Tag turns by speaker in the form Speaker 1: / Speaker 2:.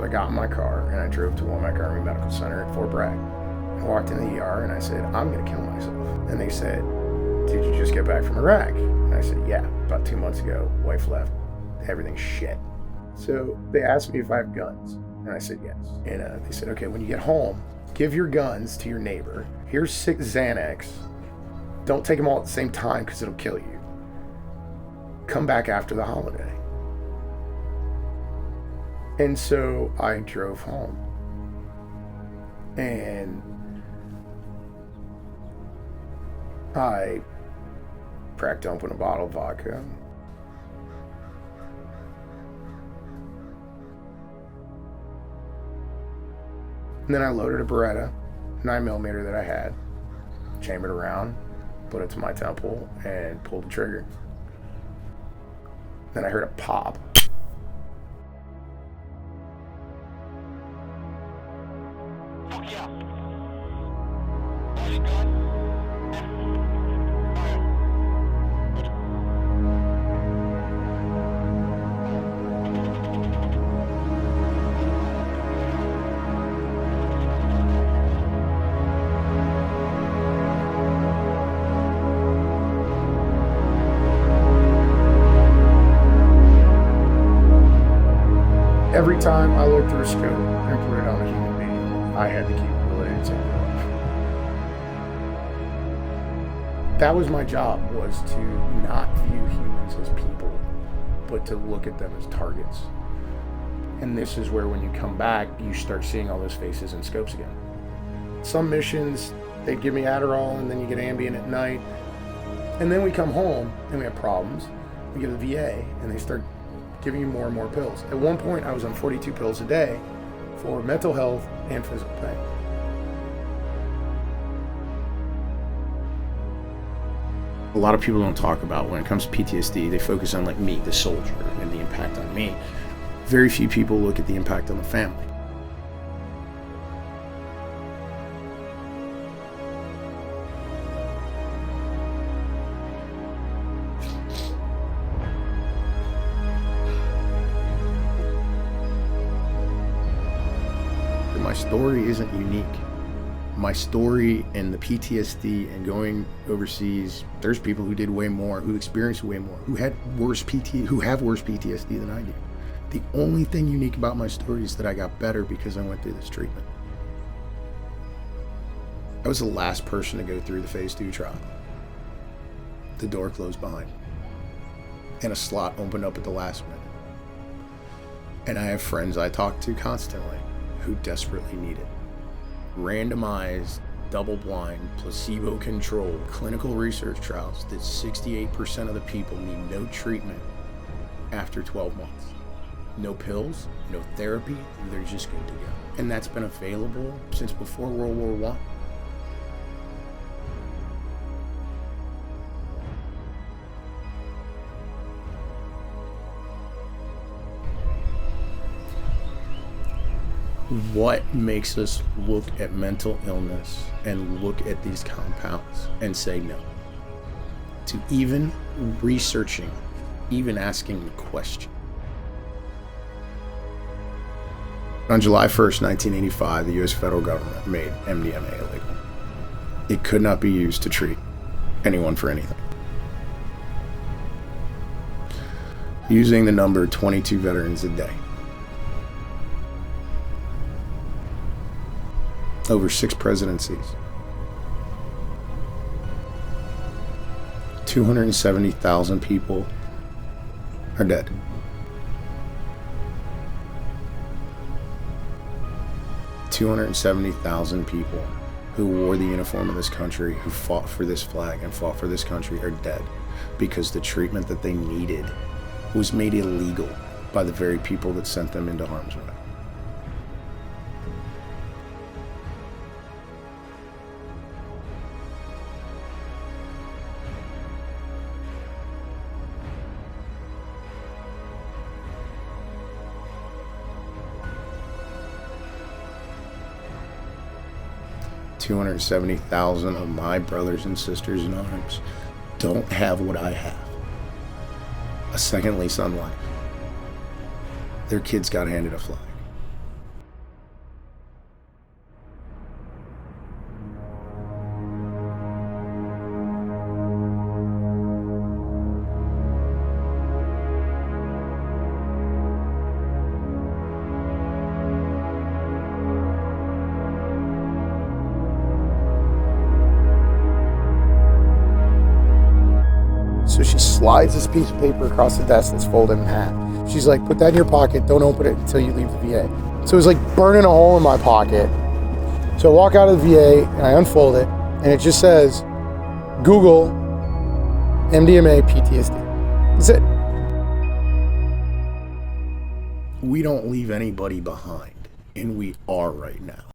Speaker 1: So I got in my car and I drove to Womack Army Medical Center at Fort Bragg. I walked in the ER and I said, I'm going to kill myself. And they said, did you just get back from Iraq? And I said, yeah, about 2 months ago. Wife left. Everything's shit. So they asked me if I have guns. And I said, yes. And they said, okay, when you get home, give your guns to your neighbor. Here's 6 Xanax. Don't take them all at the same time because it'll kill you. Come back after the holiday. And so I drove home. And I cracked open a bottle of vodka. And then I loaded a Beretta 9mm that I had, chambered around, put it to my temple, and pulled the trigger. Then I heard a pop. Every time I looked through a scope and put it on a human being, I had to keep it related to it. That was my job, was to not view humans as people, but to look at them as targets. And this is where, when you come back, you start seeing all those faces in scopes again. Some missions, they'd give me Adderall, and then you get Ambien at night. And then we come home, and we have problems. We go to the VA, and they start giving you more and more pills. At one point, I was on 42 pills a day for mental health and physical pain. A lot of people don't talk about, when it comes to PTSD, they focus on like me, the soldier, and the impact on me. Very few people look at the impact on the family. My story isn't unique. My story and the PTSD and going overseas, there's people who did way more, who experienced way more, who have worse PTSD than I do. The only thing unique about my story is that I got better because I went through this treatment. I was the last person to go through the phase 2 trial. The door closed behind me, and a slot opened up at the last minute. And I have friends I talk to constantly who desperately need it. Randomized, double-blind, placebo-controlled clinical research trials that 68% of the people need no treatment after 12 months. No pills, no therapy, they're just good to go. And that's been available since before World War I. What makes us look at mental illness and look at these compounds and say no? To even researching, even asking the question. On July 1st, 1985, the U.S. federal government made MDMA illegal. It could not be used to treat anyone for anything. Using the number 22 veterans a day. Over 6 presidencies. 270,000 people are dead. $270,000 people who wore the uniform of this country, who fought for this flag and fought for this country, are dead because the treatment that they needed was made illegal by the very people that sent them into harm's way. $270,000 of my brothers and sisters in arms don't have what I have. A second lease on life. Their kids got handed a flag.
Speaker 2: slides this piece of paper across the desk that's folded in half. She's like, put that in your pocket. Don't open it until you leave the VA. So it was like burning a hole in my pocket. So I walk out of the VA and I unfold it, and it just says, Google MDMA PTSD. That's it.
Speaker 1: We don't leave anybody behind, and we are right now.